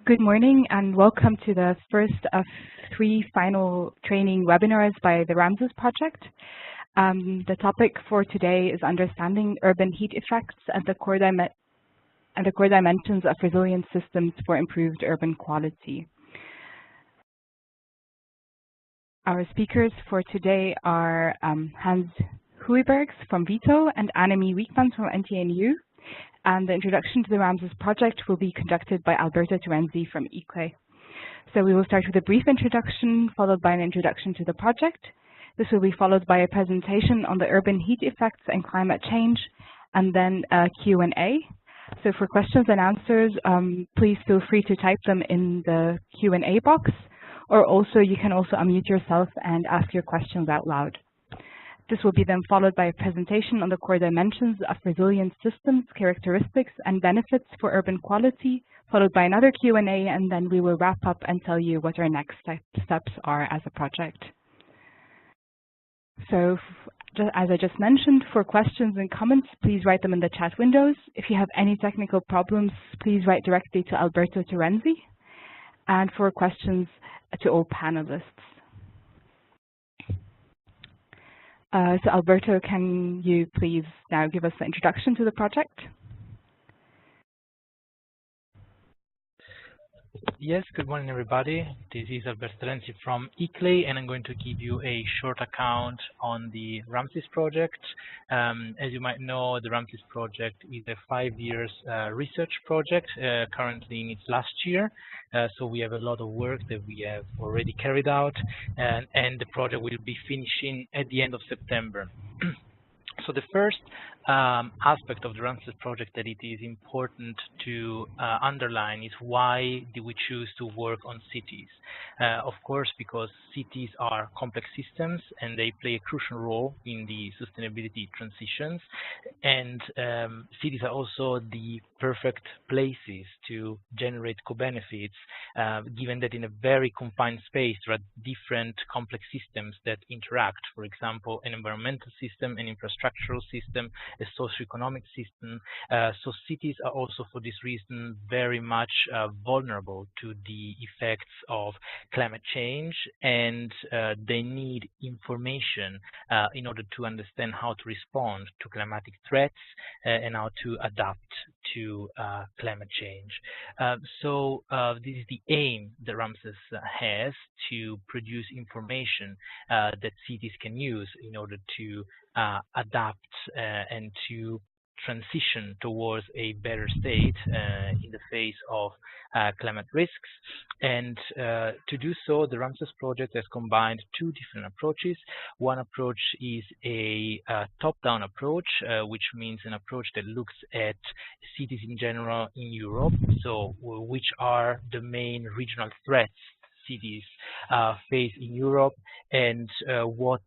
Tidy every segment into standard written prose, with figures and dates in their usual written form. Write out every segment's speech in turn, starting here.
Good morning and welcome to the first of 3 final training webinars by the Ramses project. The topic for today is understanding urban heat effects and the core dimensions of resilient systems for improved urban quality. Our speakers for today are Hans Huibergs from Vito and Annemie Wiekman from NTNU. And the introduction to the Ramses project will be conducted by Alberto Terenzi from ICLE. So we will start with a brief introduction, followed by an introduction to the project. This will be followed by a presentation on the urban heat effects and climate change, and then a Q&A. So for questions and answers, please feel free to type them in the Q&A box, or also you can also unmute yourself and ask your questions out loud. This will be then followed by a presentation on the core dimensions of resilient systems, characteristics, and benefits for urban quality, followed by another Q&A, and then we will wrap up and tell you what our next steps are as a project. So, as I just mentioned, for questions and comments, please write them in the chat windows. If you have any technical problems, please write directly to Alberto Terenzi, and for questions to all panelists. So Alberto, can you please now give us the introduction to the project? Yes, good morning everybody. This is Alberto Terenzi from ICLE, and I'm going to give you a short account on the Ramses project. As you might know, the Ramses project is a 5-year research project, currently in its last year. So we have a lot of work that we have already carried out, and the project will be finishing at the end of September. So the first aspect of the Ramses project that it is important to underline is why do we choose to work on cities? Of course, because cities are complex systems and they play a crucial role in the sustainability transitions, and cities are also the perfect places to generate co-benefits, given that in a very confined space there are different complex systems that interact. For example, an environmental system, an infrastructural system, a socioeconomic system. So cities are also, for this reason, very much vulnerable to the effects of climate change, and they need information in order to understand how to respond to climatic threats and how to adapt to climate change. So this is the aim that Ramses has, to produce information that cities can use in order to adapt and to transition towards a better state in the face of climate risks. And to do so, the Ramses project has combined 2 different approaches. One approach is a top-down approach, which means an approach that looks at cities in general in Europe, so which are the main regional threats cities face in Europe, and what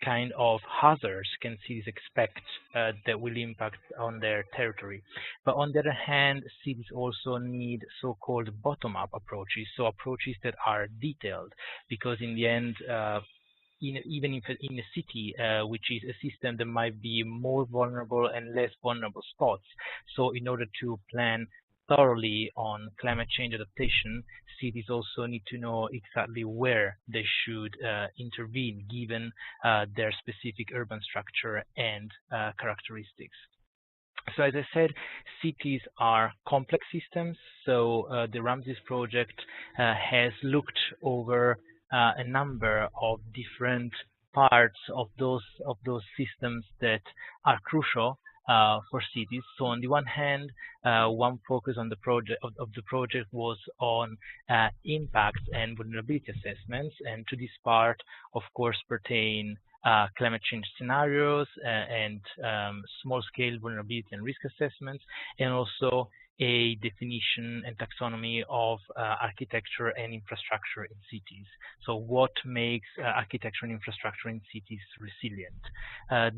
kind of hazards can cities expect that will impact on their territory. But on the other hand, cities also need so-called bottom-up approaches, so approaches that are detailed, because in the end, even if in a city, which is a system that might be more vulnerable and less vulnerable spots, so in order to plan thoroughly on climate change adaptation, cities also need to know exactly where they should intervene, given their specific urban structure and characteristics. So as I said, cities are complex systems, so the Ramses project has looked over a number of different parts of those systems that are crucial for cities. So on the one hand, one focus on the project was on impacts and vulnerability assessments, and to this part, of course, pertain climate change scenarios and small-scale vulnerability and risk assessments, and also a definition and taxonomy of architecture and infrastructure in cities. So what makes architecture and infrastructure in cities resilient?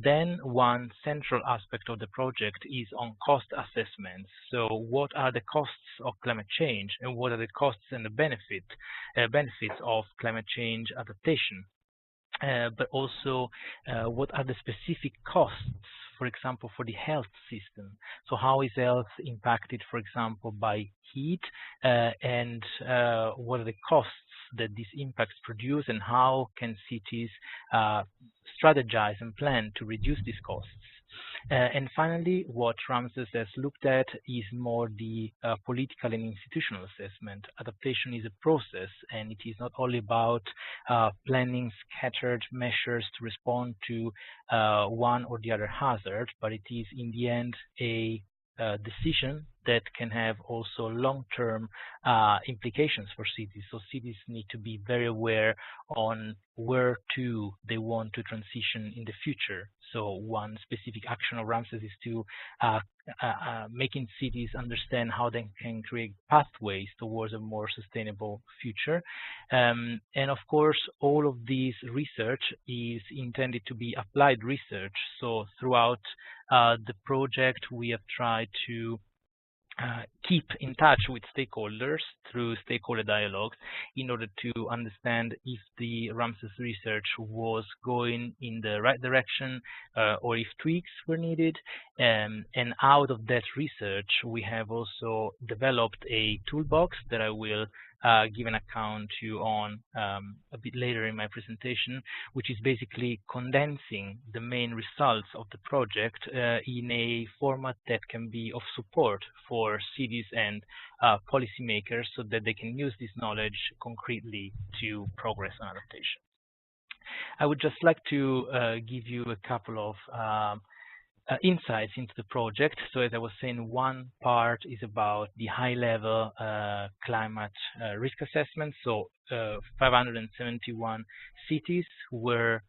Then one central aspect of the project is on cost assessments. So what are the costs of climate change, and what are the costs and the benefits of climate change adaptation? But also what are the specific costs for example, for the health system. So how is health impacted, for example, by heat, and what are the costs that these impacts produce, and how can cities strategize and plan to reduce these costs? And finally, what Ramses has looked at is more the political and institutional assessment. Adaptation is a process, and it is not only about planning scattered measures to respond to one or the other hazard, but it is in the end a decision that can have also long-term implications for cities. So cities need to be very aware on where to they want to transition in the future. So one specific action of Ramses is to making cities understand how they can create pathways towards a more sustainable future. And of course, all of this research is intended to be applied research. So throughout the project, we have tried to keep in touch with stakeholders through stakeholder dialogues in order to understand if the Ramses research was going in the right direction or if tweaks were needed. And out of that research, we have also developed a toolbox that I will give an account to on a bit later in my presentation, which is basically condensing the main results of the project in a format that can be of support for cities and policymakers so that they can use this knowledge concretely to progress on adaptation. I would just like to give you a couple of insights into the project. So as I was saying, one part is about the high-level climate risk assessment. So 571 cities were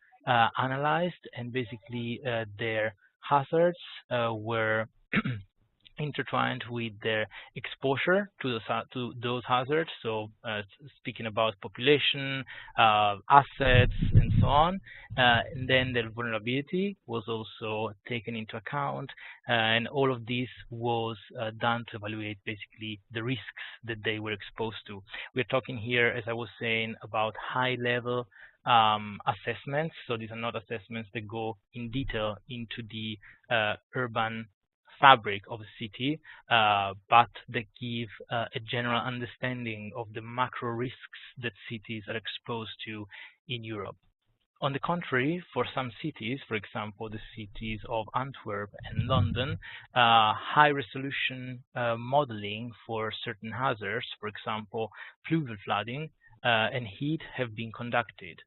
analyzed, and basically their hazards were intertwined with their exposure to those hazards. So speaking about population, assets, and so on. And then their vulnerability was also taken into account. And all of this was done to evaluate basically the risks that they were exposed to. We're talking here, as I was saying, about high-level assessments. So these are not assessments that go in detail into the urban fabric of a city, but that give a general understanding of the macro risks that cities are exposed to in Europe. On the contrary, for some cities, for example, the cities of Antwerp and London, high-resolution modeling for certain hazards, for example, fluvial flooding, and heat have been conducted.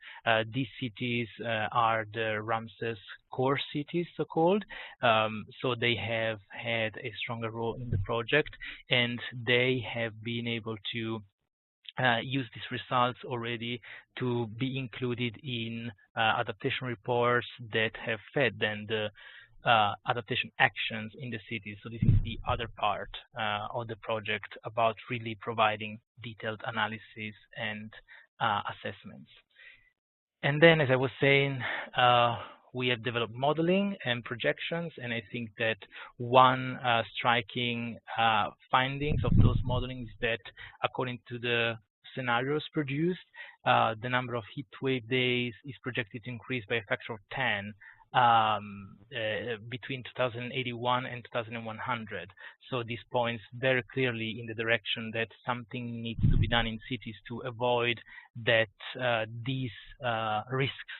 These cities are the Ramses core cities, so-called. So they have had a stronger role in the project, and they have been able to use these results already to be included in adaptation reports that have fed then the adaptation actions in the cities. So this is the other part of the project about really providing detailed analysis and assessments. And then, as I was saying, we have developed modeling and projections, and I think that one striking findings of those modeling is that according to the scenarios produced, the number of heat wave days is projected to increase by a factor of 10 between 2081 and 2100. So this points very clearly in the direction that something needs to be done in cities to avoid that these risks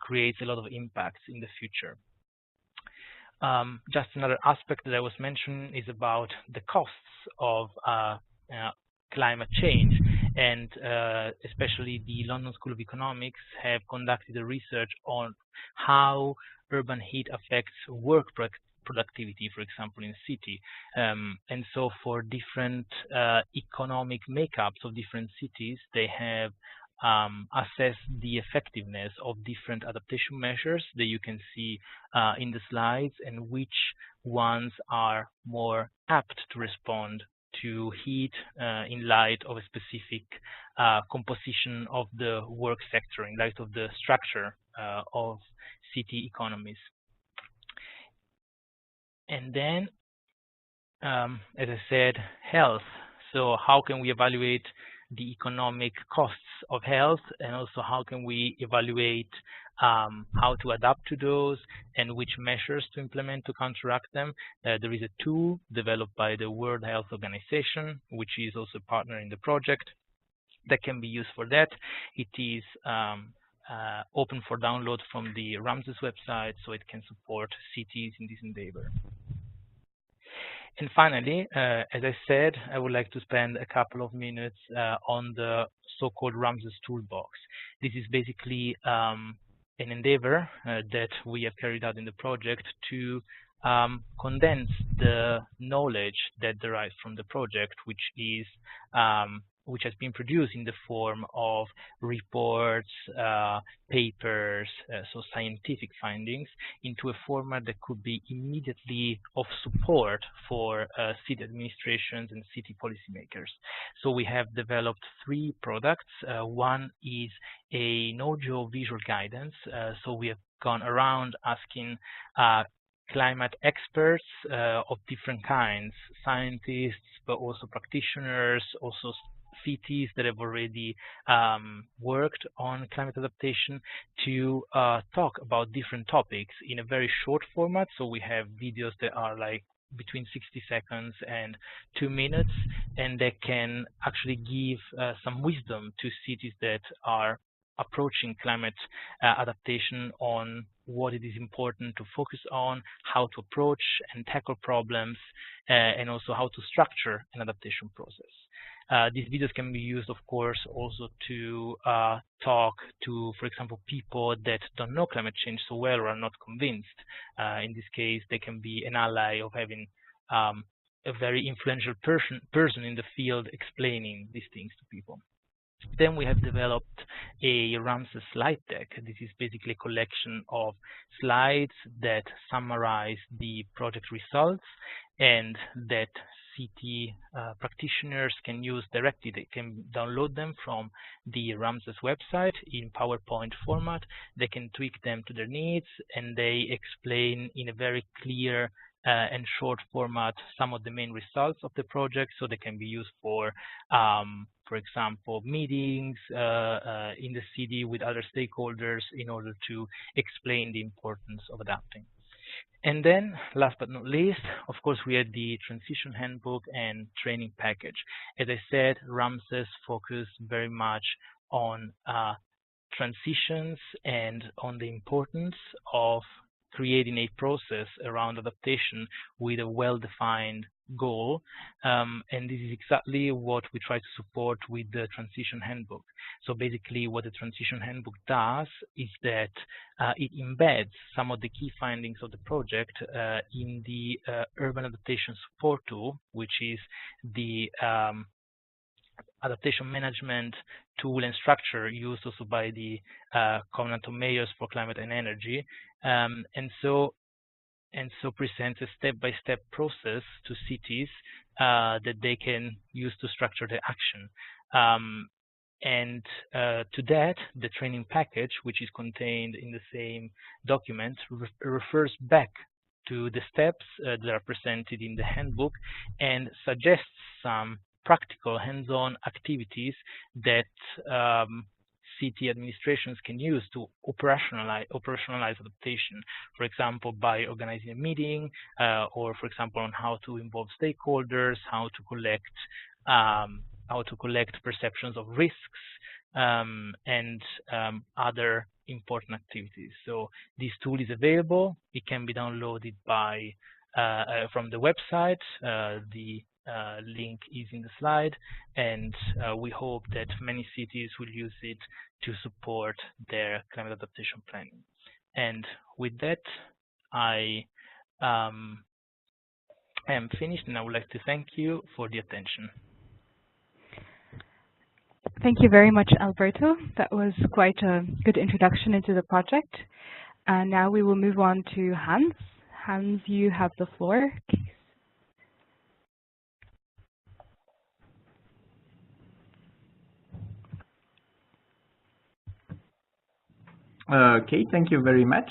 creates a lot of impacts in the future. Just another aspect that I was mentioning is about the costs of climate change, and especially the London School of Economics have conducted a research on how urban heat affects work productivity, for example, in a city. And so for different economic makeups of different cities, they have assessed the effectiveness of different adaptation measures that you can see in the slides, and which ones are more apt to respond to heat in light of a specific composition of the work sector, in light of the structure of city economies. And then, as I said, health. So how can we evaluate the economic costs of health, and also how can we evaluate how to adapt to those and which measures to implement to counteract them. There is a tool developed by the World Health Organization, which is also a partner in the project, that can be used for that. It is open for download from the RAMSES website, so it can support cities in this endeavor. And finally, as I said, I would like to spend a couple of minutes on the so-called Ramzes Toolbox. This is basically an endeavor that we have carried out in the project to condense the knowledge that derives from the project, which has been produced in the form of reports, papers, so scientific findings, into a format that could be immediately of support for city administrations and city policymakers. So we have developed 3 products. One is an audio-visual guidance. So we have gone around asking climate experts of different kinds, scientists, but also practitioners, also cities that have already worked on climate adaptation, to talk about different topics in a very short format. So we have videos that are like between 60 seconds and 2 minutes, and that can actually give some wisdom to cities that are approaching climate adaptation on what it is important to focus on, how to approach and tackle problems, and also how to structure an adaptation process. These videos can be used, of course, also to talk to, for example, people that don't know climate change so well or are not convinced. In this case, they can be an ally of having a very influential person in the field explaining these things to people. Then we have developed a Ramses slide deck. This is basically a collection of slides that summarize the project results and that city practitioners can use directly. They can download them from the Ramses website in PowerPoint format. They can tweak them to their needs, and they explain in a very clear and short format some of the main results of the project, so they can be used for example, meetings in the city with other stakeholders in order to explain the importance of adapting. And then, last but not least, of course, we had the transition handbook and training package. As I said, Ramses focused very much on transitions and on the importance of creating a process around adaptation with a well-defined goal, and this is exactly what we try to support with the transition handbook. So basically what the transition handbook does is that it embeds some of the key findings of the project in the urban adaptation support tool, which is the adaptation management tool and structure used also by the Covenant of Mayors for Climate and Energy, and so presents a step-by-step process to cities that they can use to structure their action. And to that, the training package, which is contained in the same document, refers back to the steps that are presented in the handbook and suggests some practical hands-on activities that city administrations can use to operationalize adaptation, for example, by organizing a meeting, or for example, on how to involve stakeholders, how to collect perceptions of risks, and other important activities. So this tool is available. It can be downloaded by from the website. The link is in the slide, and we hope that many cities will use it to support their climate adaptation planning. And with that, I am finished, and I would like to thank you for the attention. Thank you very much, Alberto. That was quite a good introduction into the project. And now we will move on to Hans. Hans, you have the floor. Okay, thank you very much,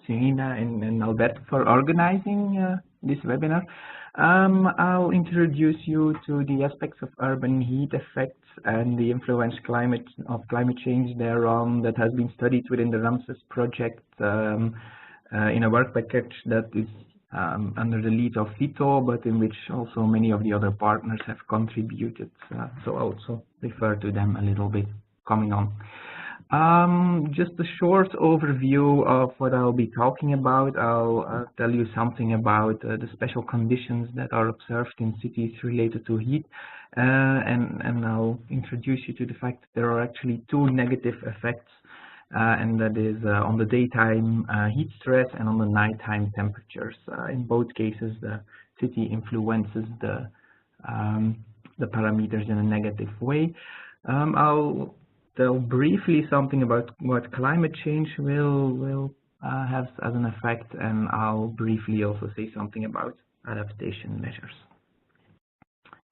Serena and Alberto, for organizing this webinar. I'll introduce you to the aspects of urban heat effects and the influence of climate change thereon that has been studied within the RAMSES project in a work package that is under the lead of Vito, but in which also many of the other partners have contributed. So I'll also refer to them a little bit coming on. Just a short overview of what I'll be talking about. I'll tell you something about the special conditions that are observed in cities related to heat, and I'll introduce you to the fact that there are actually two negative effects, and that is on the daytime heat stress and on the nighttime temperatures. In both cases, the city influences the parameters in a negative way. I'll tell briefly something about what climate change will have as an effect, and I'll briefly also say something about adaptation measures.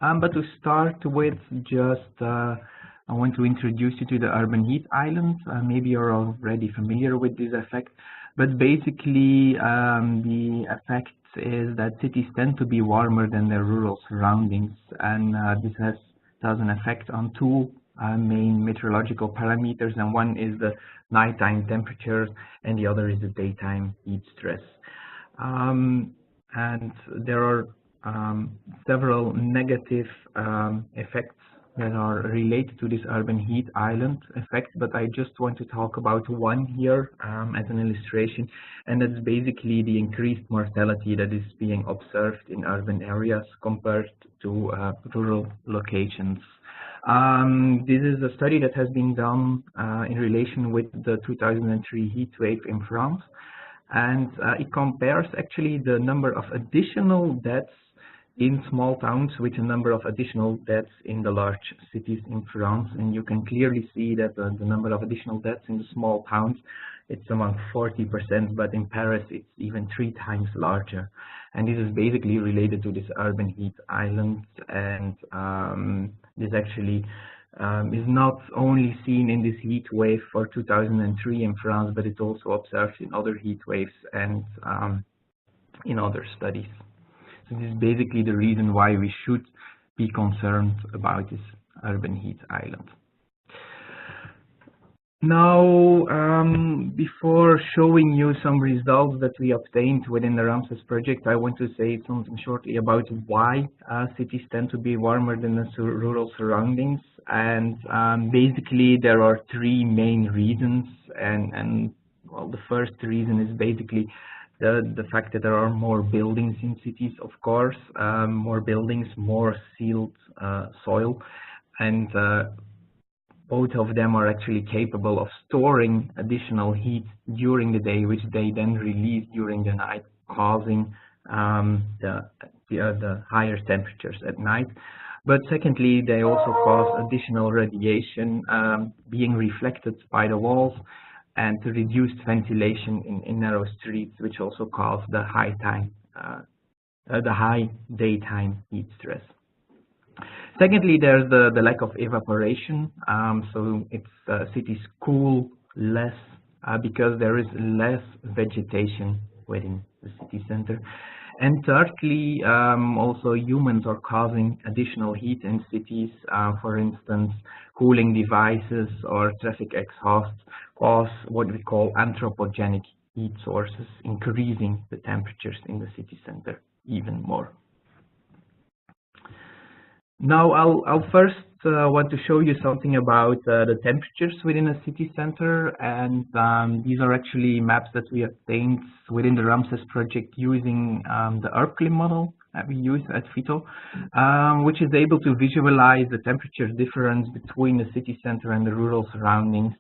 But to start with, just I want to introduce you to the urban heat island. Maybe you're already familiar with this effect, but basically the effect is that cities tend to be warmer than their rural surroundings, and this has an effect on two main meteorological parameters, and one is the nighttime temperature and the other is the daytime heat stress. And there are several negative effects that are related to this urban heat island effect, but I just want to talk about one here as an illustration, and that's basically the increased mortality that is being observed in urban areas compared to rural locations. This is a study that has been done in relation with the 2003 heat wave in France, and it compares actually the number of additional deaths in small towns with the number of additional deaths in the large cities in France, and you can clearly see that the number of additional deaths in the small towns, it's around 40%, but in Paris it's even 3 times larger. And this is basically related to this urban heat island, and this actually is not only seen in this heat wave for 2003 in France, but it's also observed in other heat waves and in other studies. So this is basically the reason why we should be concerned about this urban heat island. Now, before showing you some results that we obtained within the RAMSES project, I want to say something shortly about why cities tend to be warmer than the rural surroundings. And basically, there are 3 main reasons. And well, the first reason is basically the fact that there are more buildings in cities, of course, more buildings, more sealed soil, and both of them are actually capable of storing additional heat during the day, which they then release during the night, causing the higher temperatures at night. But secondly, they also cause additional radiation being reflected by the walls, and to reduced ventilation in narrow streets, which also cause the high daytime heat stress. Secondly, there's the lack of evaporation, so cities cool less because there is less vegetation within the city center. And thirdly, also humans are causing additional heat in cities. For instance, cooling devices or traffic exhaust cause what we call anthropogenic heat sources, increasing the temperatures in the city center even more. Now, I'll first want to show you something about the temperatures within a city center, and these are actually maps that we obtained within the RAMSES project using the URBCLIM model that we use at Vito, which is able to visualize the temperature difference between the city center and the rural surroundings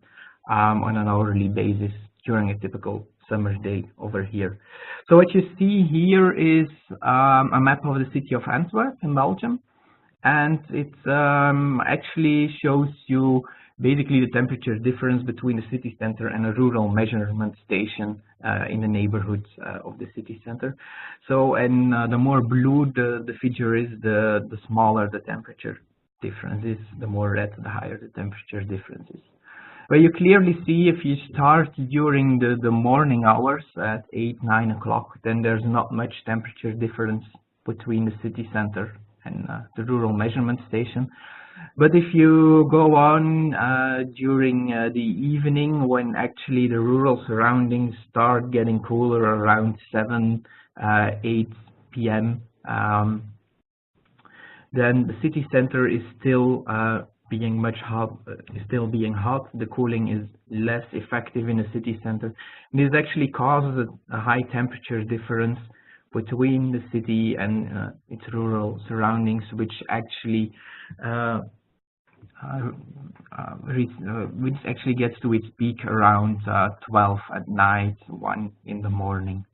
on an hourly basis during a typical summer day over here. So what you see here is a map of the city of Antwerp in Belgium. And it actually shows you basically the temperature difference between the city center and a rural measurement station in the neighborhoods of the city center. So, and the more blue the figure is, the smaller the temperature difference is. The more red, the higher the temperature difference is. But you clearly see if you start during the morning hours at 8, 9 o'clock, then there's not much temperature difference between the city center and the rural measurement station. But if you go on during the evening, when actually the rural surroundings start getting cooler around 7, 8 p.m., then the city center is still being hot. The cooling is less effective in the city center. And this actually causes a high temperature difference between the city and its rural surroundings, which actually gets to its peak around 12 at night, 1 in the morning.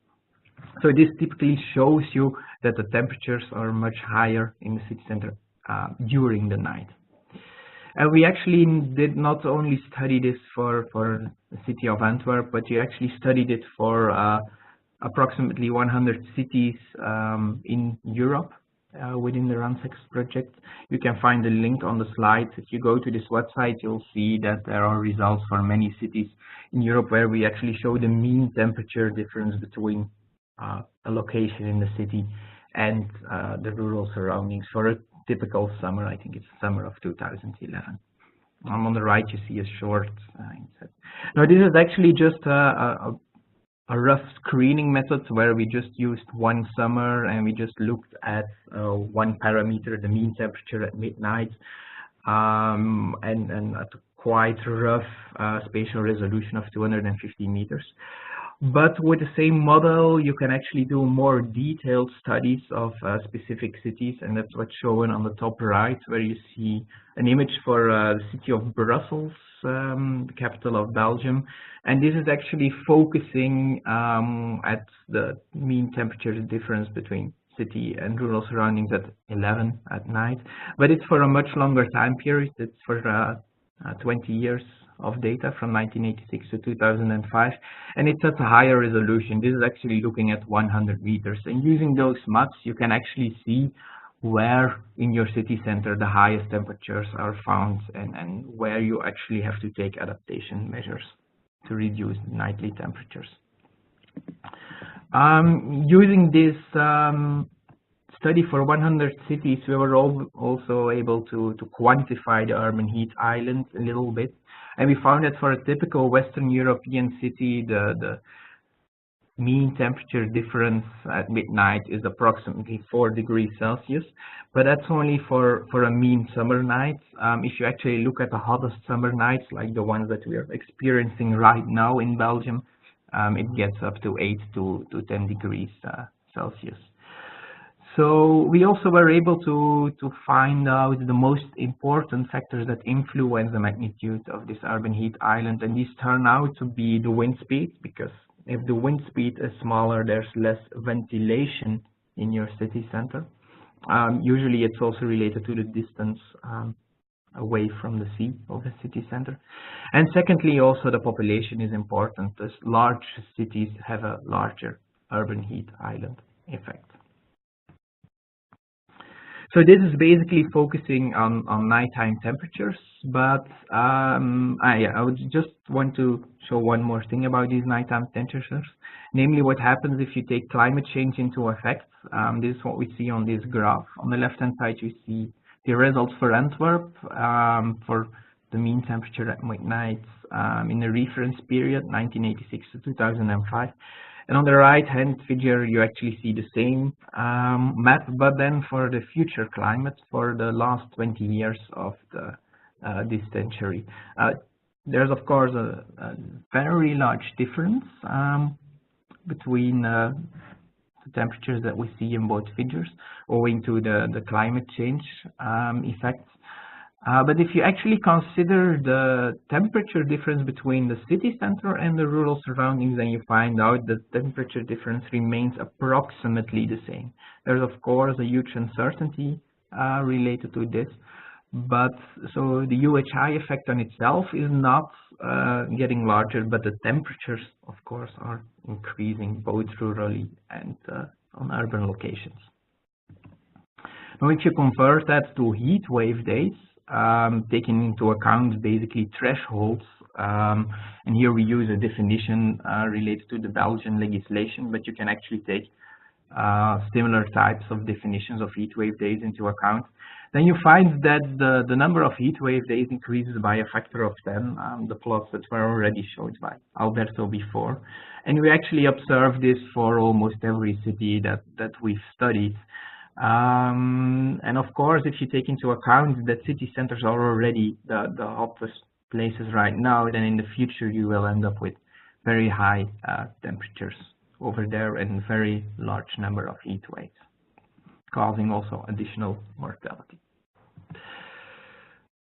So this typically shows you that the temperatures are much higher in the city center during the night. And we actually did not only study this for the city of Antwerp, but we actually studied it for approximately 100 cities in Europe within the RAMSES project. You can find the link on the slide. If you go to this website, you'll see that there are results for many cities in Europe where we actually show the mean temperature difference between a location in the city and the rural surroundings for a typical summer. I think it's summer of 2011. On the right, you see a short inset. Now, this is actually just a rough screening method where we just used one summer and we just looked at one parameter, the mean temperature at midnight, and at a quite rough spatial resolution of 250 meters. But with the same model, you can actually do more detailed studies of specific cities, and that's what's shown on the top right, where you see an image for the city of Brussels, the capital of Belgium. And this is actually focusing at the mean temperature difference between city and rural surroundings at 11 at night. But it's for a much longer time period. It's for 20 years of data from 1986 to 2005, and it's at a higher resolution. This is actually looking at 100 meters, and using those maps you can actually see where in your city center the highest temperatures are found and where you actually have to take adaptation measures to reduce nightly temperatures. Using this study for 100 cities, we were also able to quantify the urban heat island a little bit. And we found that for a typical Western European city, the mean temperature difference at midnight is approximately 4 degrees Celsius. But that's only for a mean summer night. If you actually look at the hottest summer nights, like the ones that we are experiencing right now in Belgium, it gets up to 8 to 10 degrees Celsius. So we also were able to find out the most important factors that influence the magnitude of this urban heat island, and these turn out to be the wind speed, because if the wind speed is smaller, there's less ventilation in your city center. Usually it's also related to the distance away from the sea of the city center. And secondly, also the population is important, as large cities have a larger urban heat island effect. So this is basically focusing on nighttime temperatures, but I would just want to show one more thing about these nighttime temperatures, namely what happens if you take climate change into effect. This is what we see on this graph. On the left-hand side, you see the results for Antwerp for the mean temperature at midnight in the reference period, 1986 to 2005. And on the right-hand figure, you actually see the same map, but then for the future climate for the last 20 years of this century. There's, of course, a very large difference between the temperatures that we see in both figures, owing to the climate change effects. But if you actually consider the temperature difference between the city center and the rural surroundings, then you find out that the temperature difference remains approximately the same. There's of course a huge uncertainty related to this, but so the UHI effect on itself is not getting larger, but the temperatures of course are increasing both rurally and on urban locations. Now if you convert that to heat wave days, taking into account basically thresholds, and here we use a definition related to the Belgian legislation, but you can actually take similar types of definitions of heat wave days into account, then you find that the number of heat wave days increases by a factor of 10, the plots that were already showed by Alberto before. And we actually observe this for almost every city that we've studied. And of course, if you take into account that city centers are already the hottest places right now, then in the future you will end up with very high temperatures over there and very large number of heat waves, causing also additional mortality.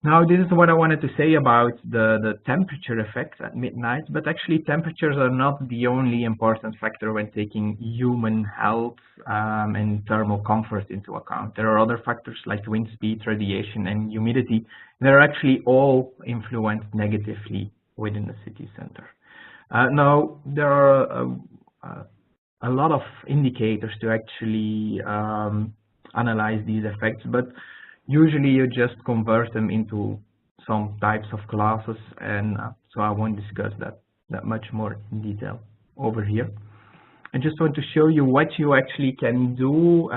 Now, this is what I wanted to say about the temperature effects at midnight, but actually temperatures are not the only important factor when taking human health and thermal comfort into account. There are other factors like wind speed, radiation, and humidity. They're actually all influenced negatively within the city center. Now, there are a lot of indicators to actually analyze these effects, but usually you just convert them into some types of classes, and so I won't discuss that much more in detail over here. I just want to show you what you actually can do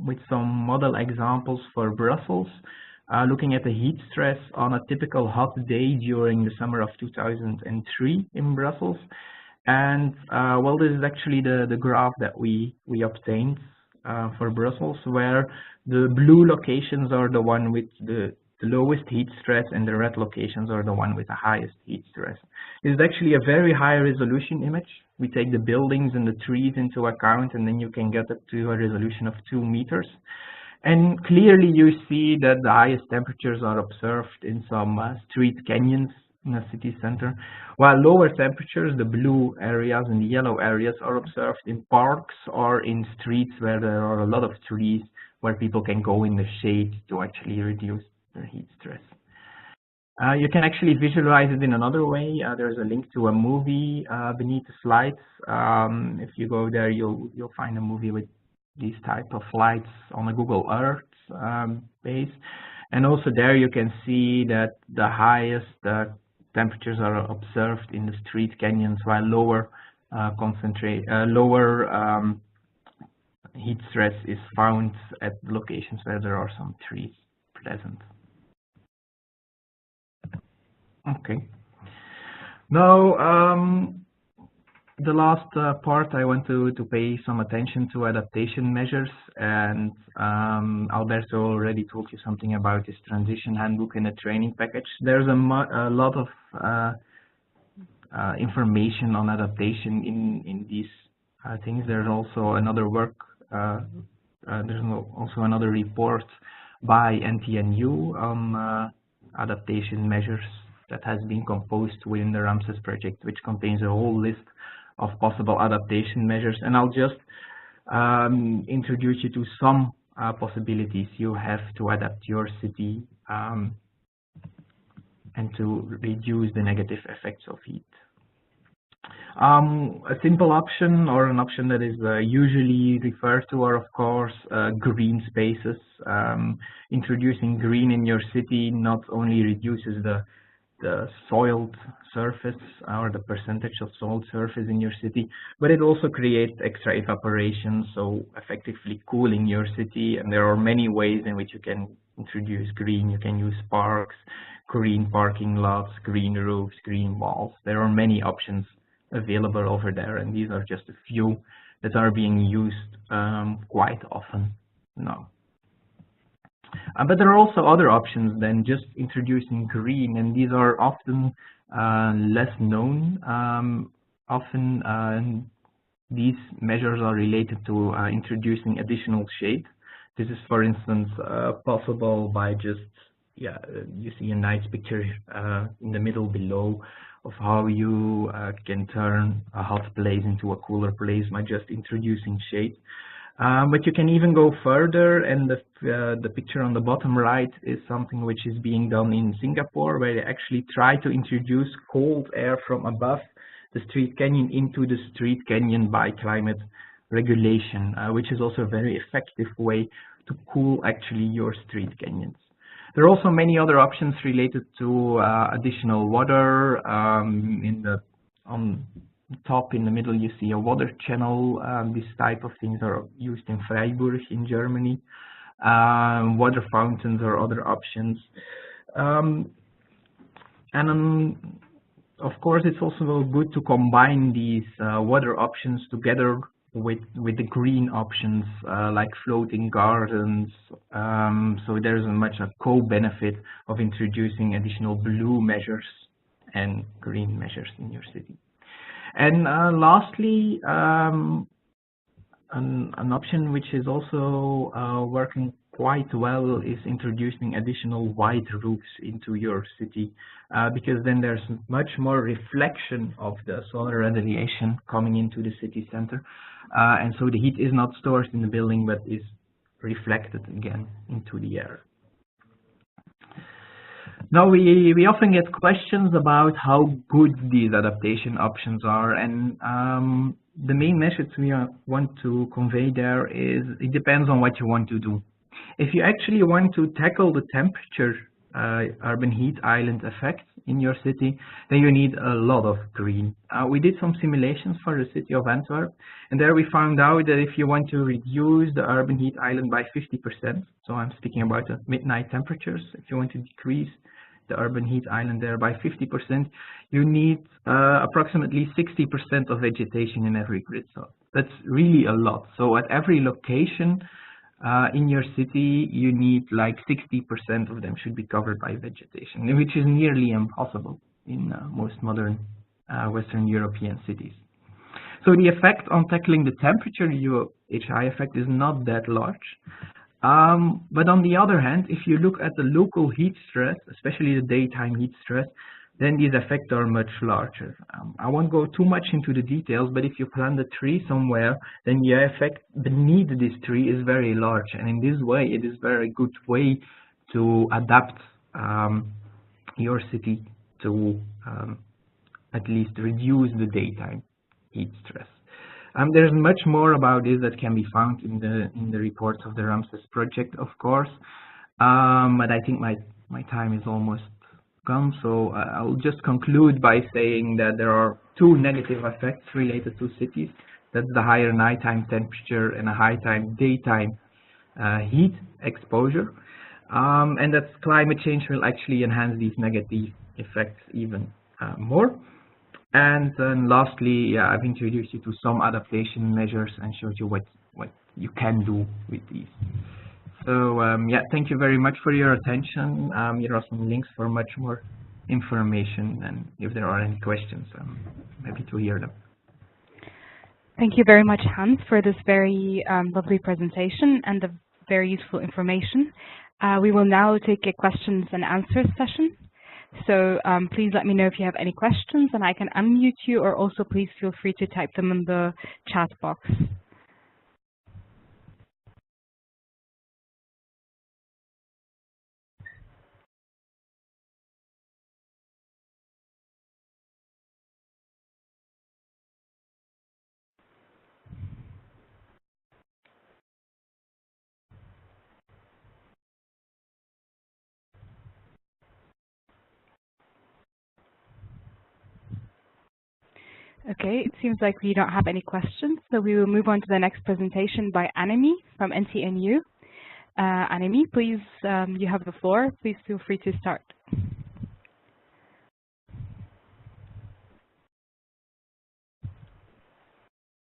with some model examples for Brussels, looking at the heat stress on a typical hot day during the summer of 2003 in Brussels. And well, this is actually the graph that we obtained for Brussels, where the blue locations are the one with the lowest heat stress and the red locations are the one with the highest heat stress. It's actually a very high resolution image. We take the buildings and the trees into account, and then you can get up to a resolution of 2 meters. And clearly you see that the highest temperatures are observed in some street canyons in a city center, while lower temperatures, the blue areas and the yellow areas, are observed in parks or in streets where there are a lot of trees, where people can go in the shade to actually reduce their heat stress. You can actually visualize it in another way. There's a link to a movie beneath the slides. If you go there, you'll find a movie with these type of lights on a Google Earth base. And also there you can see that the highest temperatures are observed in the street canyons, while lower heat stress is found at locations where there are some trees present. Okay. Now, the last part, I want to pay some attention to adaptation measures, and Alberto already told you something about this transition handbook in a training package. There's a lot of information on adaptation in these things. There's also another work, there's also another report by NTNU on adaptation measures that has been composed within the RAMSES project, which contains a whole list of possible adaptation measures. And I'll just introduce you to some possibilities you have to adapt your city and to reduce the negative effects of heat. A simple option, or an option that is usually referred to, are of course green spaces. Introducing green in your city not only reduces the soiled surface or the percentage of soiled surface in your city, but it also creates extra evaporation, so effectively cooling your city. And there are many ways in which you can introduce green. You can use parks, green parking lots, green roofs, green walls. There are many options available over there, and these are just a few that are being used quite often now. But there are also other options than just introducing green, and these are often less known. Often these measures are related to introducing additional shade. This is, for instance, possible by just, you see a nice picture in the middle below of how you can turn a hot place into a cooler place by just introducing shade. But you can even go further, and the picture on the bottom right is something which is being done in Singapore, where they actually try to introduce cold air from above the street canyon into the street canyon by climate regulation, which is also a very effective way to cool actually your street canyons. There are also many other options related to additional water on top in the middle you see a water channel. This type of things are used in Freiburg in Germany. Water fountains or other options. Of course, it's also good to combine these water options together with the green options like floating gardens. So there's much a co-benefit of introducing additional blue measures and green measures in your city. And lastly, an option which is also working quite well is introducing additional white roofs into your city, because then there's much more reflection of the solar radiation coming into the city center, and so the heat is not stored in the building but is reflected again into the air. Now we often get questions about how good these adaptation options are, and the main message we want to convey there is it depends on what you want to do. If you actually want to tackle the temperature urban heat island effect in your city, then you need a lot of green. We did some simulations for the city of Antwerp, and there we found out that if you want to reduce the urban heat island by 50%, so I'm speaking about the midnight temperatures, if you want to decrease the urban heat island there by 50%, you need approximately 60% of vegetation in every grid. So that's really a lot. So at every location in your city, you need like 60% of them should be covered by vegetation, which is nearly impossible in most modern Western European cities. So the effect on tackling the temperature UHI effect is not that large. But on the other hand, if you look at the local heat stress, especially the daytime heat stress, then these effects are much larger. I won't go too much into the details, but if you plant a tree somewhere, then the effect beneath this tree is very large. And in this way, it is a very good way to adapt your city to at least reduce the daytime heat stress. There's much more about this that can be found in the reports of the RAMSES project, of course, but I think my time is almost gone, so I'll just conclude by saying that there are two negative effects related to cities. That's the higher nighttime temperature and a high daytime heat exposure, and that climate change will actually enhance these negative effects even more. And then lastly, yeah, I've introduced you to some adaptation measures and showed you what you can do with these. So yeah, thank you very much for your attention. Here are some links for much more information, and if there are any questions, I'm happy to hear them. Thank you very much, Hans, for this very lovely presentation and the very useful information. We will now take a questions and answers session. So please let me know if you have any questions and I can unmute you, or also please feel free to type them in the chat box. Okay, it seems like we don't have any questions, so we will move on to the next presentation by Annemie from NTNU. Annemie, please, you have the floor. Please feel free to start.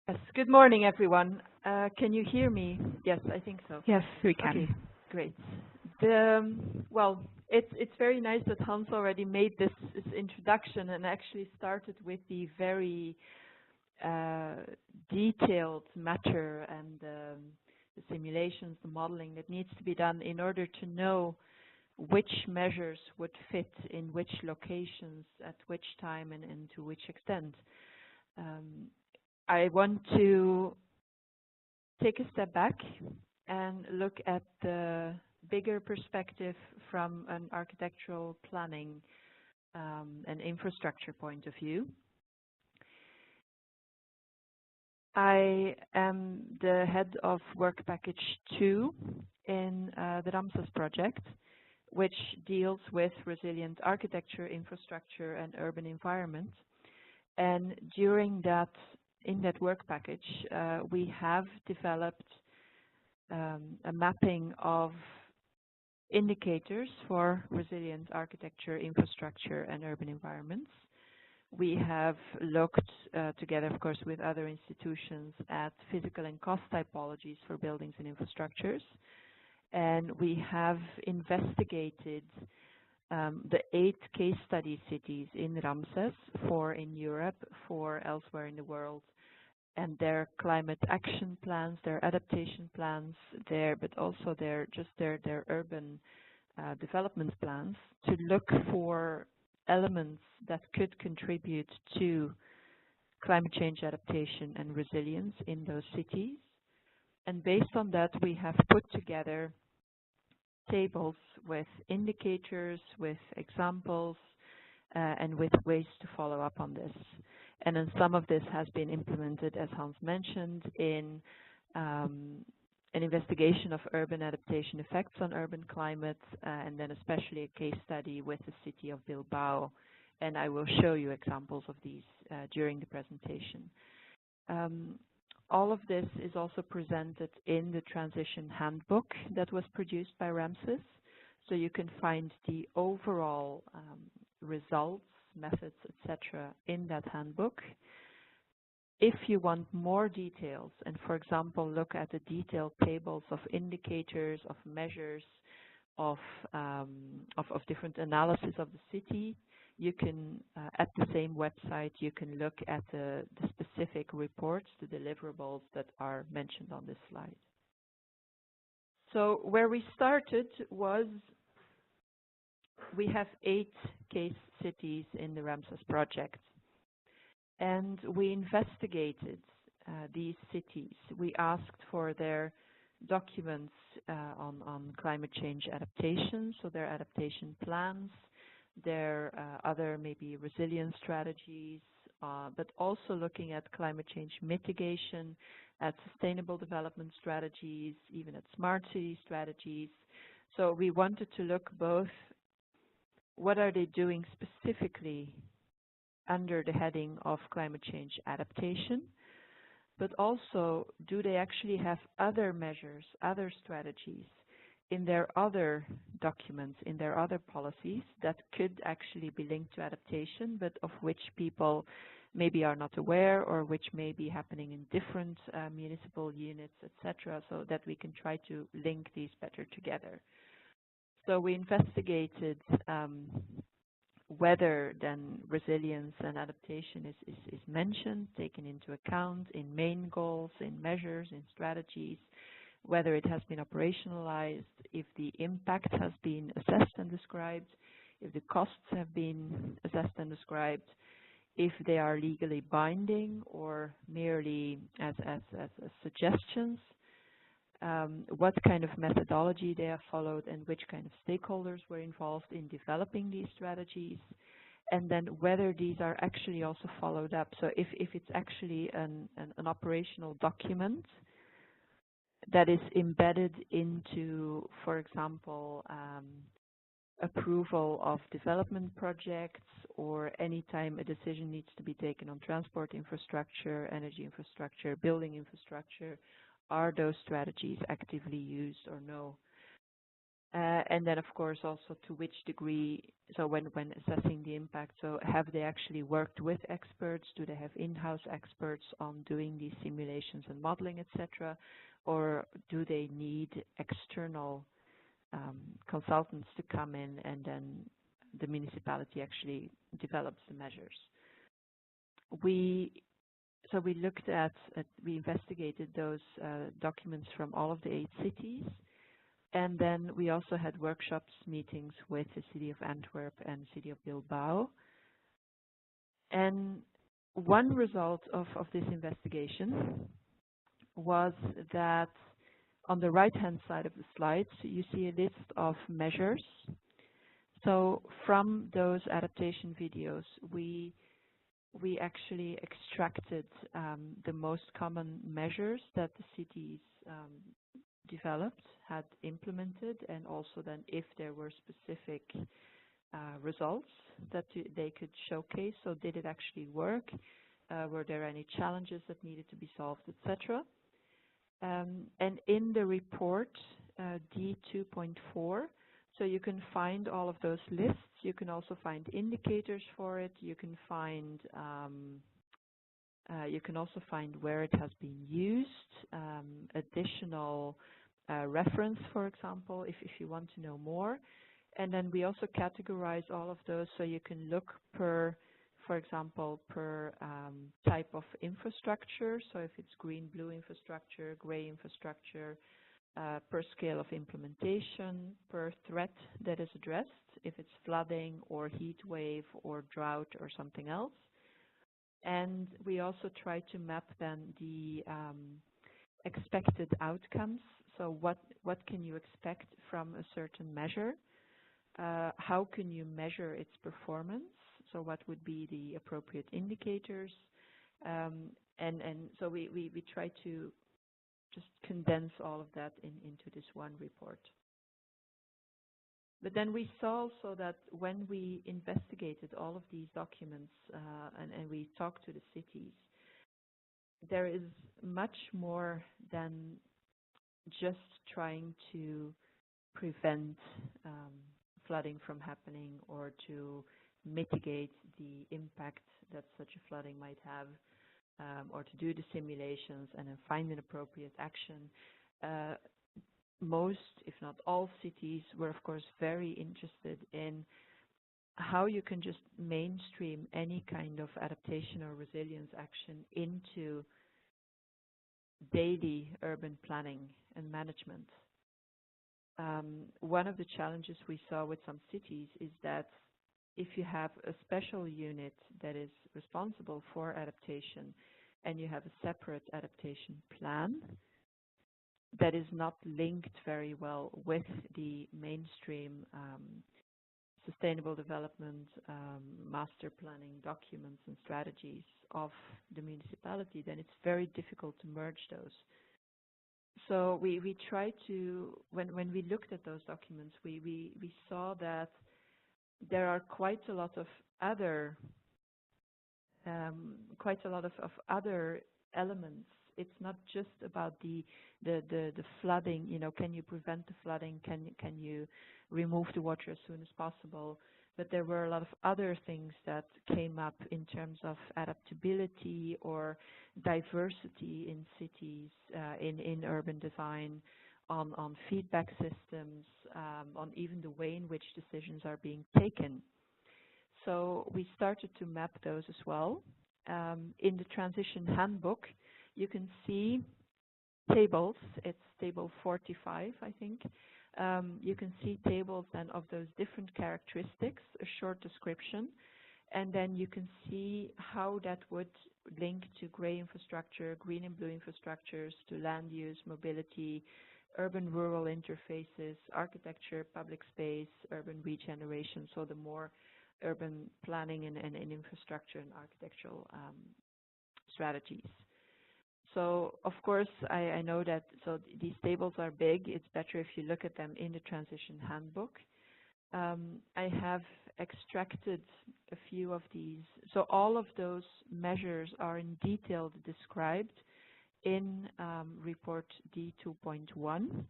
Yes, good morning, everyone. Can you hear me? Yes, I think so. Yes, we can. Okay, great. Well, it's very nice that Hans already made this introduction and actually started with the very detailed matter and the simulations, the modeling that needs to be done in order to know which measures would fit in which locations at which time and to which extent. I want to take a step back and look at the bigger perspective from an architectural planning and infrastructure point of view. I am the head of Work Package 2 in the RAMSES project, which deals with resilient architecture, infrastructure, and urban environment. And during that, in that work package, we have developed a mapping of indicators for resilient architecture, infrastructure, and urban environments. We have looked together, of course, with other institutions at physical and cost typologies for buildings and infrastructures. And we have investigated the 8 case study cities in Ramses, 4 in Europe, 4 elsewhere in the world, and their climate action plans, their adaptation plans, but also their urban development plans, to look for elements that could contribute to climate change adaptation and resilience in those cities. And based on that, we have put together tables with indicators, with examples, and with ways to follow up on this. And then some of this has been implemented, as Hans mentioned, in an investigation of urban adaptation effects on urban climate, and then especially a case study with the city of Bilbao. And I will show you examples of these during the presentation. All of this is also presented in the transition handbook that was produced by RAMSES. So you can find the overall results, methods, etc. in that handbook. If you want more details and, for example, look at the detailed tables of indicators, of measures, of different analysis of the city, you can, at the same website, you can look at the specific reports, the deliverables that are mentioned on this slide. So where we started was, we have 8 case cities in the Ramses project. And we investigated these cities. We asked for their documents on climate change adaptation, so their adaptation plans, their other maybe resilience strategies, but also looking at climate change mitigation, at sustainable development strategies, even at smart city strategies. So we wanted to look both, what are they doing specifically under the heading of climate change adaptation, but also, do they actually have other measures, other strategies in their other documents, in their other policies that could actually be linked to adaptation, but of which people maybe are not aware, or which may be happening in different municipal units, etc., so that we can try to link these better together. So we investigated whether then resilience and adaptation is mentioned, taken into account in main goals, in measures, in strategies, whether it has been operationalized, if the impact has been assessed and described, if the costs have been assessed and described, if they are legally binding or merely as suggestions, what kind of methodology they have followed, and which kind of stakeholders were involved in developing these strategies, and then whether these are actually also followed up. So if it's actually an operational document that is embedded into, for example, approval of development projects, or anytime a decision needs to be taken on transport infrastructure, energy infrastructure, building infrastructure, are those strategies actively used or no? And then, of course, also to which degree, so when assessing the impact, so have they actually worked with experts? Do they have in-house experts on doing these simulations and modeling, etc.? Or do they need external consultants to come in, and then the municipality actually develops the measures? So we looked at, we investigated those documents from all of the 8 cities, and then we also had workshops, meetings with the city of Antwerp and the city of Bilbao. And one result of this investigation was that on the right-hand side of the slide, you see a list of measures. So from those adaptation videos, we actually extracted the most common measures that the cities developed, had implemented, and also then if there were specific results that they could showcase. So did it actually work? Were there any challenges that needed to be solved, etc.? And in the report D2.4, so you can find all of those lists. You can also find indicators for it. You can find also find where it has been used, additional reference, for example, if you want to know more. And then we also categorize all of those so you can look per, for example, per type of infrastructure. So if it's green, blue infrastructure, gray infrastructure, per scale of implementation, per threat that is addressed, if it's flooding or heat wave or drought or something else. And we also try to map then the expected outcomes. So what can you expect from a certain measure? How can you measure its performance? So what would be the appropriate indicators? And so we try to just condense all of that into this one report. But then we saw also that when we investigated all of these documents and we talked to the cities, there is much more than just trying to prevent flooding from happening or to mitigate the impact that such a flooding might have, or to do the simulations and then find an appropriate action. Most, if not all, cities were, of course, very interested in how you can just mainstream any kind of adaptation or resilience action into daily urban planning and management. One of the challenges we saw with some cities is that if you have a special unit that is responsible for adaptation and you have a separate adaptation plan that is not linked very well with the mainstream sustainable development, master planning documents and strategies of the municipality, then it's very difficult to merge those. So we try to, when we looked at those documents, we saw that there are quite a lot of other other elements. It's not just about the flooding. You know, can you prevent the flooding? Can you remove the water as soon as possible? But there were a lot of other things that came up in terms of adaptability or diversity in cities, in urban design, on feedback systems, on even the way in which decisions are being taken. So we started to map those as well. In the Transition Handbook, you can see tables. It's table 45, I think. You can see tables then of those different characteristics, a short description, and then you can see how that would link to gray infrastructure, green and blue infrastructures, to land use, mobility, urban-rural interfaces, architecture, public space, urban regeneration, so the more urban planning and infrastructure and architectural strategies. So, of course, I know that these tables are big. It's better if you look at them in the Transition Handbook. I have extracted a few of these. So all of those measures are in detail described in report D2.1,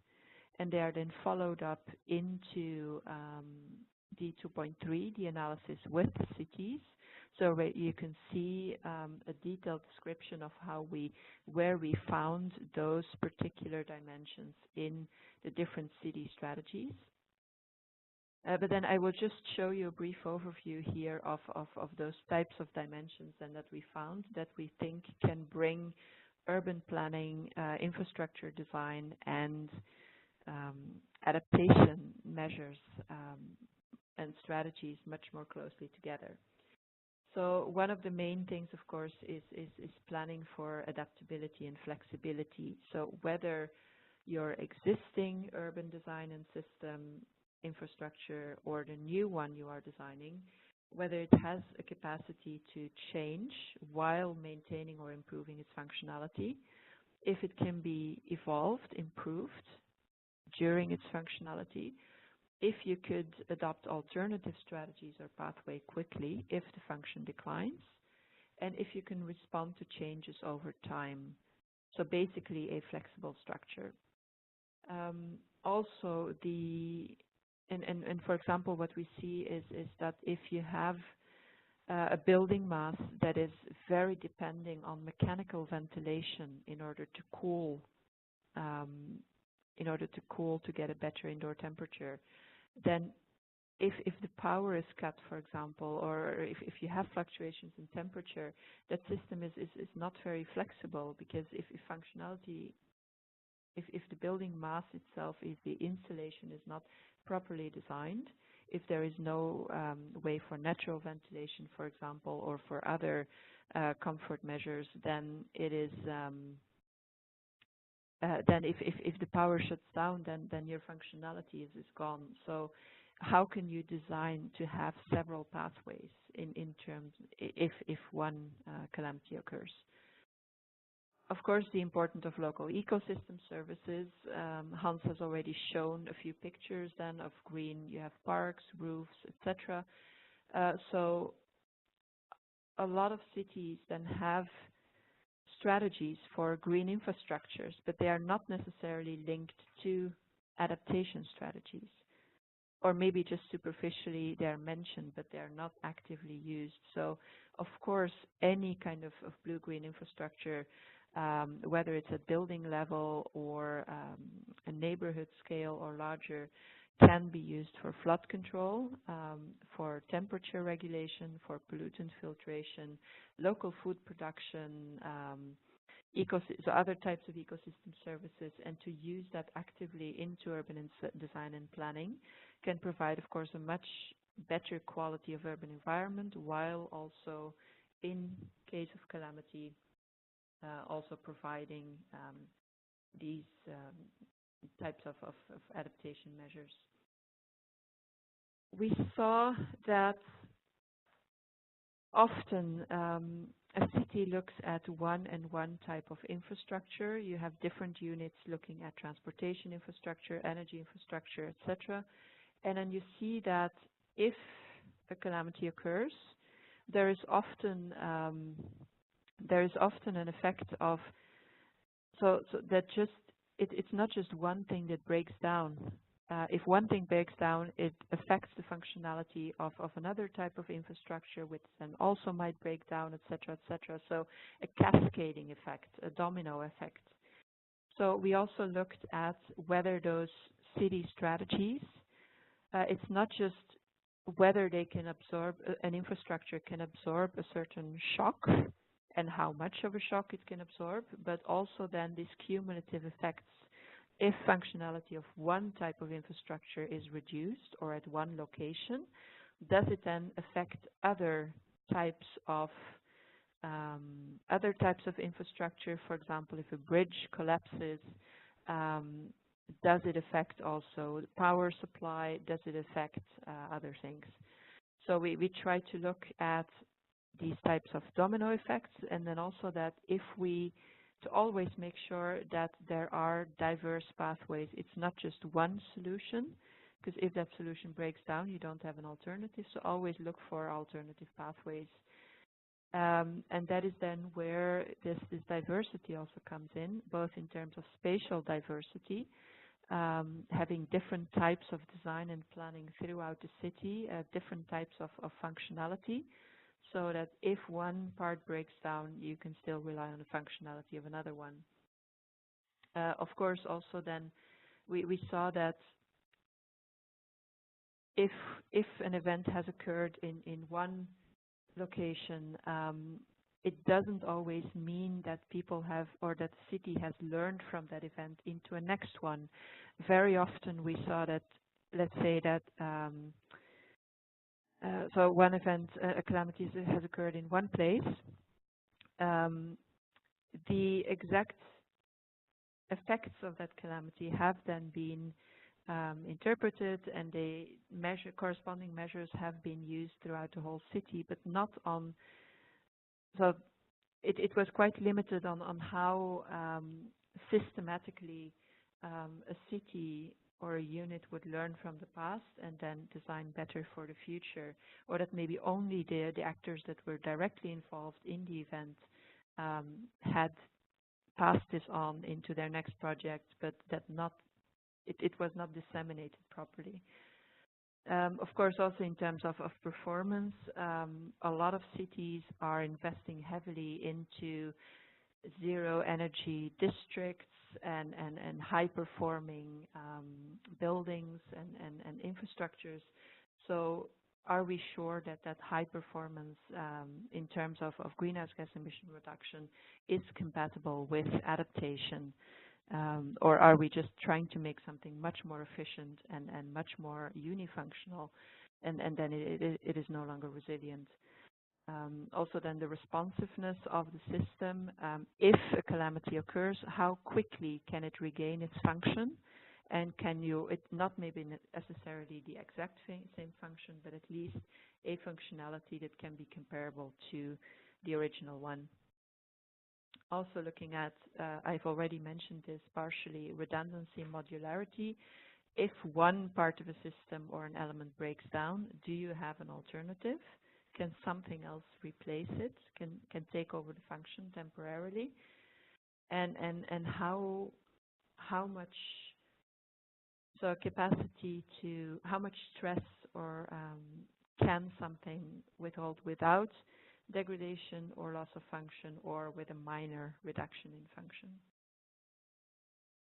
and they are then followed up into D2.3, the analysis with the cities. So you can see a detailed description of where we found those particular dimensions in the different city strategies. But then I will just show you a brief overview here of those types of dimensions and that we found that we think can bring urban planning, infrastructure design, and adaptation measures and strategies much more closely together. So one of the main things, of course, is planning for adaptability and flexibility. So whether your existing urban design and system infrastructure or the new one you are designing, whether it has a capacity to change while maintaining or improving its functionality, if it can be evolved, improved during its functionality, if you could adopt alternative strategies or pathway quickly if the function declines, and if you can respond to changes over time. So basically a flexible structure. Also, and for example, what we see is that if you have a building mass that is very depending on mechanical ventilation in order to cool, to get a better indoor temperature, then if the power is cut, for example, or if you have fluctuations in temperature, that system is not very flexible, because if functionality, if the building mass itself, if the insulation is not properly designed, if there is no way for natural ventilation, for example, or for other comfort measures, then it is then if the power shuts down, then your functionality is gone. So how can you design to have several pathways in terms if one calamity occurs? Of course, the importance of local ecosystem services. Hans has already shown a few pictures then of green. You have parks, roofs, etc. So a lot of cities then have strategies for green infrastructures, but they are not necessarily linked to adaptation strategies. Or maybe just superficially they are mentioned, but they are not actively used. So, of course, any kind of blue-green infrastructure, whether it's at building level or a neighborhood scale or larger, can be used for flood control, for temperature regulation, for pollutant filtration, local food production, so other types of ecosystem services, and to use that actively into urban design and planning can provide, of course, a much better quality of urban environment, while also, in case of calamity, also providing these types of adaptation measures. We saw that often a city looks at one type of infrastructure. You have different units looking at transportation infrastructure, energy infrastructure, etc. And then you see that if a calamity occurs, there is often an effect of so that just it's not just one thing that breaks down. If one thing breaks down, it affects the functionality of another type of infrastructure, which then also might break down, etc., etc. So a cascading effect, a domino effect. So we also looked at whether those city strategies, it's not just whether they can absorb, an infrastructure can absorb a certain shock and how much of a shock it can absorb, but also then these cumulative effects. If functionality of one type of infrastructure is reduced or at one location, does it then affect other types of infrastructure? For example, if a bridge collapses, does it affect also the power supply? Does it affect other things? So we try to look at these types of domino effects, and then also that if we to always make sure that there are diverse pathways. It's not just one solution, because if that solution breaks down, you don't have an alternative. So always look for alternative pathways. And that is then where this diversity also comes in, both in terms of spatial diversity, having different types of design and planning throughout the city, different types of functionality, so that if one part breaks down, you can still rely on the functionality of another one. Of course, also then we saw that if an event has occurred in one location, it doesn't always mean that people have, or that the city has learned from that event into a next one. Very often we saw that, let's say that so one event, a calamity has occurred in one place. The exact effects of that calamity have then been interpreted, and the corresponding measures have been used throughout the whole city, but not on. So it was quite limited on how systematically a city or a unit would learn from the past and then design better for the future, or that maybe only the actors that were directly involved in the event had passed this on into their next project, but that it was not disseminated properly. Of course, also in terms of performance, a lot of cities are investing heavily into zero energy districts and high-performing buildings and infrastructures. So are we sure that high performance in terms of greenhouse gas emission reduction is compatible with adaptation? Or are we just trying to make something much more efficient and much more unifunctional, and then it is no longer resilient? Also then the responsiveness of the system. If a calamity occurs, how quickly can it regain its function? And can you, it not maybe necessarily the exact same function, but at least a functionality that can be comparable to the original one. Also looking at, I've already mentioned this partially, redundancy and modularity. If one part of a system or an element breaks down, do you have an alternative? Can something else replace it? Can take over the function temporarily? And how much capacity to how much stress or can something withhold without degradation or loss of function, or with a minor reduction in function?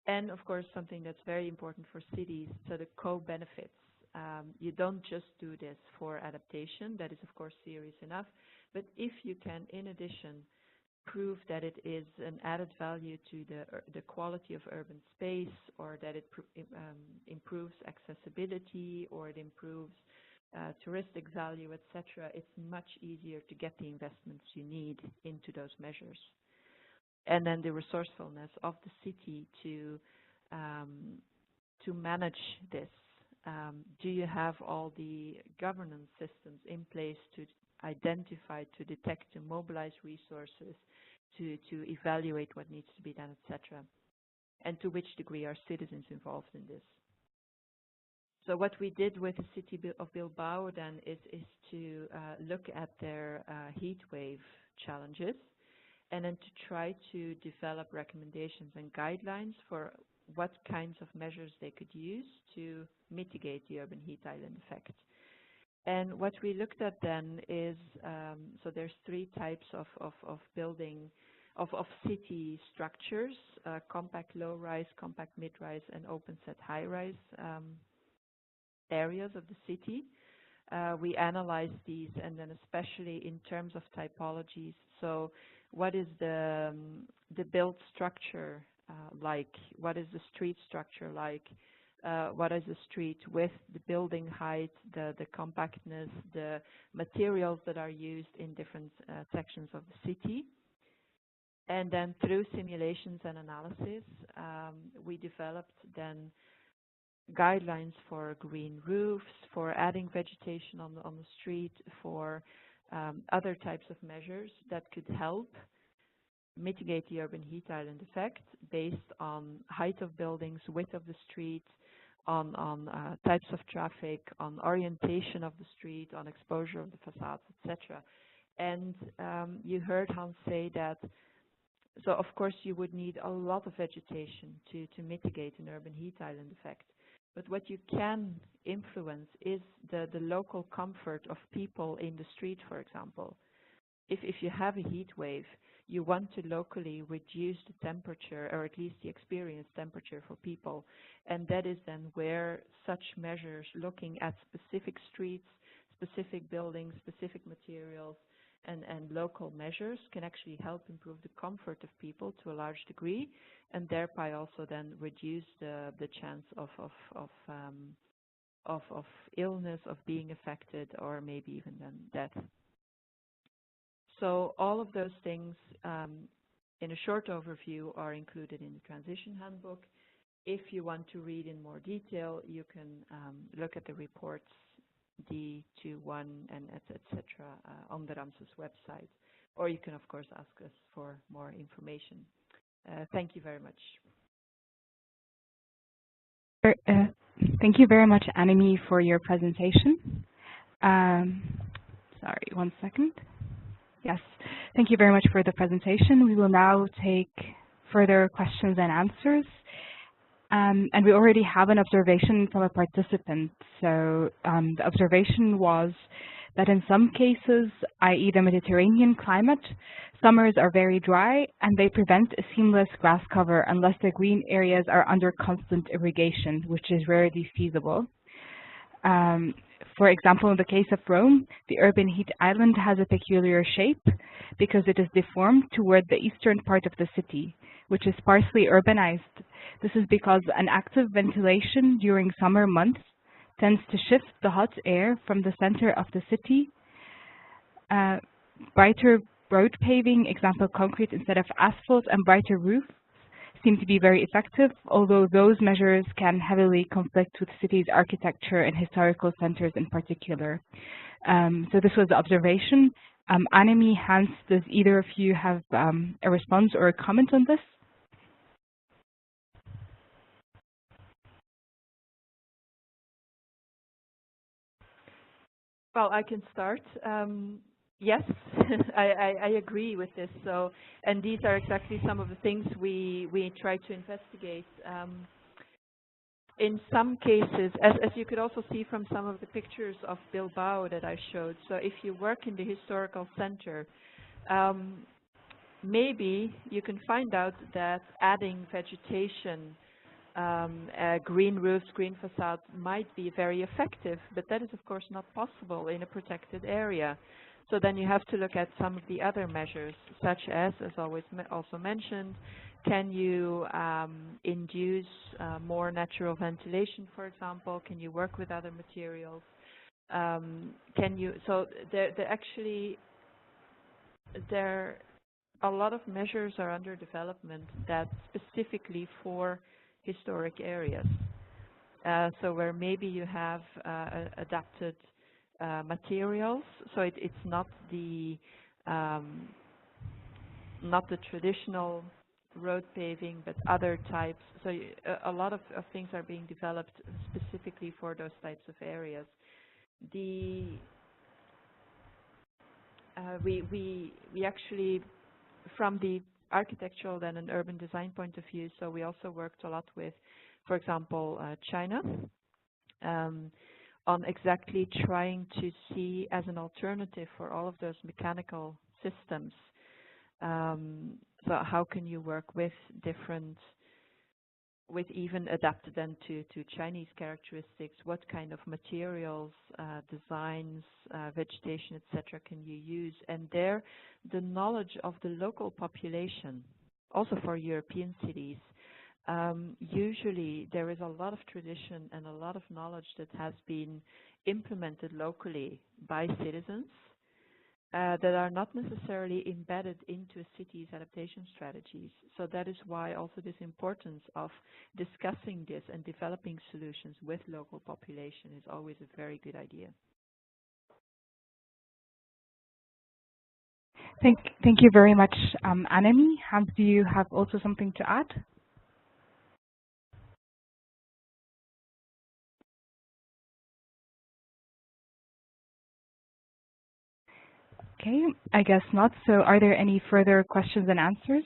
And of course, something that's very important for cities, so the co-benefits. You don't just do this for adaptation, that is of course serious enough, but if you can in addition prove that it is an added value to the quality of urban space, or that it improves accessibility, or it improves touristic value, etc., it's much easier to get the investments you need into those measures. And then the resourcefulness of the city to manage this. Do you have all the governance systems in place to identify, to detect, to mobilize resources, to evaluate what needs to be done, etc.? And to which degree are citizens involved in this? So what we did with the city of Bilbao then is to look at their heat wave challenges, and then to try to develop recommendations and guidelines for what kinds of measures they could use to mitigate the urban heat island effect. And what we looked at then is, so there's three types of building, of city structures, compact low-rise, compact mid-rise, and open-set high-rise areas of the city. We analyzed these, and then especially in terms of typologies. So what is the built structure like? What is the street structure like? What is the street with the building height, the compactness, the materials that are used in different sections of the city? And then through simulations and analysis, we developed then guidelines for green roofs, for adding vegetation on the street, for other types of measures that could help mitigate the urban heat island effect based on height of buildings, width of the street, on types of traffic, on orientation of the street, on exposure of the facades, etc. And you heard Hans say that, so of course you would need a lot of vegetation to mitigate an urban heat island effect. But what you can influence is the local comfort of people in the street, for example. If you have a heat wave, you want to locally reduce the temperature, or at least the experienced temperature for people. And that is then where such measures, looking at specific streets, specific buildings, specific materials, and local measures, can actually help improve the comfort of people to a large degree, and thereby also then reduce the chance of illness, of being affected, or maybe even then death. So all of those things, in a short overview, are included in the Transition Handbook. If you want to read in more detail, you can look at the reports D21 and etc. On the Ramses website, or you can of course ask us for more information. Thank you very much. Thank you very much, Annemie, for your presentation. Sorry, one second. Yes, thank you very much for the presentation. We will now take further questions and answers. And we already have an observation from a participant. So the observation was that in some cases, i.e. the Mediterranean climate, summers are very dry and they prevent a seamless grass cover unless the green areas are under constant irrigation, which is rarely feasible. For example, in the case of Rome, the urban heat island has a peculiar shape because it is deformed toward the eastern part of the city, which is sparsely urbanized. This is because an active ventilation during summer months tends to shift the hot air from the center of the city. Brighter road paving, example concrete instead of asphalt, and brighter roofs seem to be very effective, although those measures can heavily conflict with cities' architecture and historical centers in particular. So this was the observation. Annemie, Hans, does either of you have a response or a comment on this? Well, I can start. Yes, I agree with this. So, and these are exactly some of the things we try to investigate. In some cases, as you could also see from some of the pictures of Bilbao that I showed, so if you work in the historical center, maybe you can find out that adding vegetation, green roofs, green facades might be very effective, but that is of course not possible in a protected area. So then you have to look at some of the other measures, such as always also mentioned, can you induce more natural ventilation, for example? Can you work with other materials? So a lot of measures are under development that specifically for historic areas. So where maybe you have adapted materials, so it's not the traditional road paving, but other types. So a lot of things are being developed specifically for those types of areas. We actually, from the architectural and an urban design point of view, so we also worked a lot with, for example, China, on exactly trying to see as an alternative for all of those mechanical systems. So how can you work with even adapted then to Chinese characteristics? What kind of materials, designs, vegetation, etc. can you use? And there, the knowledge of the local population, also for European cities, usually there is a lot of tradition and a lot of knowledge that has been implemented locally by citizens that are not necessarily embedded into a city's adaptation strategies. So that is why also this importance of discussing this and developing solutions with local population is always a very good idea. Thank you very much, Annemie. Hans, do you have also something to add? Okay, I guess not. So are there any further questions and answers?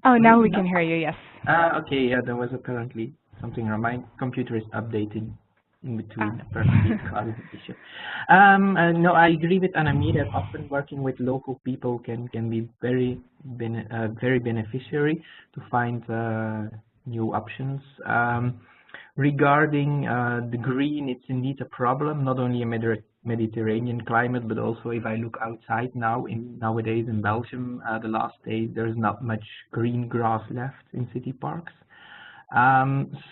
Oh, now we can hear you, yes. Okay, yeah, there was apparently something wrong. My computer is updating in between. Apparently, an issue. No, I agree with Annemie that often working with local people can be very beneficiary to find new options. Regarding the green, it's indeed a problem, not only a Mediterranean climate, but also if I look outside nowadays in Belgium, the last days, there's not much green grass left in city parks.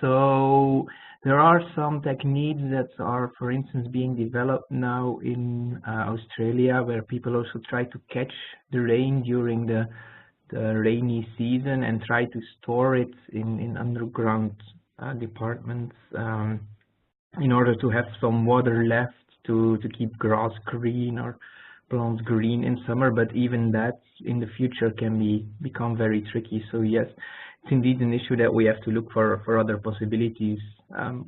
So there are some techniques that are, for instance, being developed now in Australia, where people also try to catch the rain during the rainy season and try to store it in underground departments in order to have some water left to keep grass green or plant green in summer, but even that in the future can become very tricky. So yes, it's indeed an issue that we have to look for other possibilities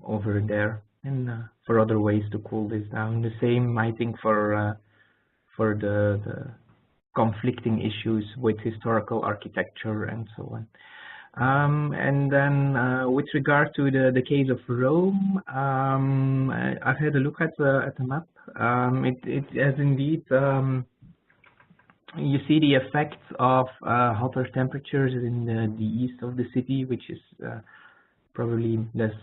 over there, and for other ways to cool this down. The same, I think, for the conflicting issues with historical architecture and so on. And then with regard to the case of Rome, I've had a look at the map. It has indeed, you see the effects of hotter temperatures in the east of the city, which is probably less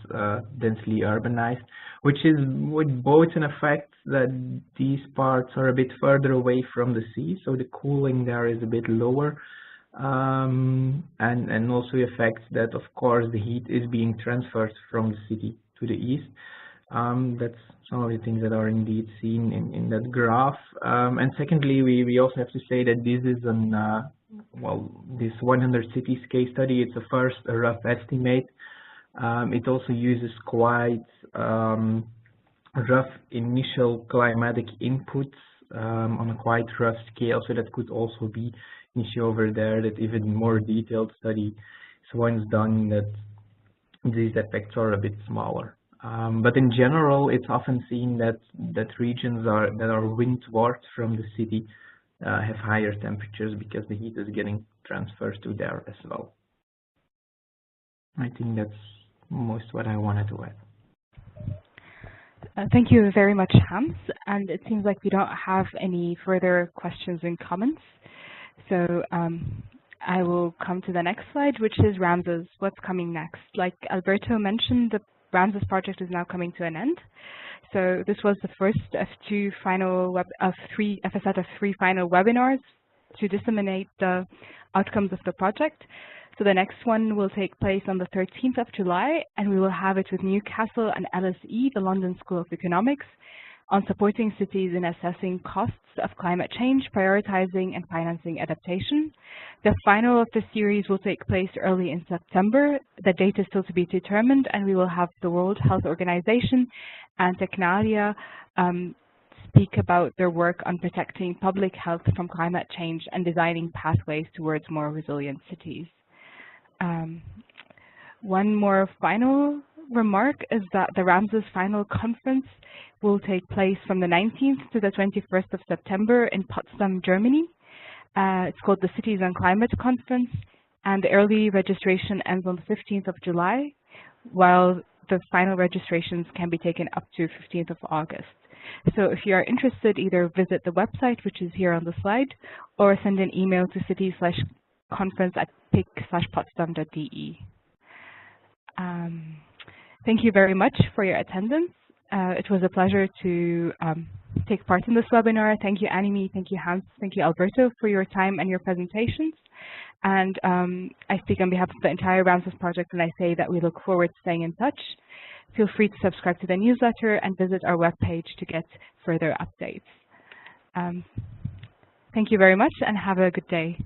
densely urbanized, which is with both an effect that these parts are a bit further away from the sea, so the cooling there is a bit lower. And also affects that, of course, the heat is being transferred from the city to the east. That's some of the things that are indeed seen in that graph. And secondly, we also have to say that this is this 100 cities case study. It's a first rough estimate. It also uses quite rough initial climatic inputs on a quite rough scale, so that could also be an issue over there, that even more detailed study is once done, that these effects are a bit smaller. But in general, it's often seen that regions that are windward from the city have higher temperatures because the heat is getting transferred to there as well. I think that's most what I wanted to add. Thank you very much, Hans. And it seems like we don't have any further questions and comments. So I will come to the next slide, which is Ramses. What's coming next? Like Alberto mentioned, the Ramses project is now coming to an end. So this was the first of a set of three final webinars to disseminate the outcomes of the project. So the next one will take place on the 13th of July, and we will have it with Newcastle and LSE, the London School of Economics, on supporting cities in assessing costs of climate change, prioritizing and financing adaptation. The final of the series will take place early in September. The date is still to be determined, and we will have the World Health Organization and Technalia speak about their work on protecting public health from climate change and designing pathways towards more resilient cities. One more final remark is that the Ramses Final Conference will take place from the 19th to the 21st of September in Potsdam, Germany. It's called the Cities and Climate Conference, and the early registration ends on the 15th of July, while the final registrations can be taken up to 15th of August. So if you are interested, either visit the website, which is here on the slide, or send an email to city/conference@pic/potsdam.de. Thank you very much for your attendance. It was a pleasure to take part in this webinar. Thank you, Anime. Thank you, Hans. Thank you, Alberto, for your time and your presentations. And I speak on behalf of the entire Ramses project, and I say that we look forward to staying in touch. Feel free to subscribe to the newsletter and visit our webpage to get further updates. Thank you very much, and have a good day.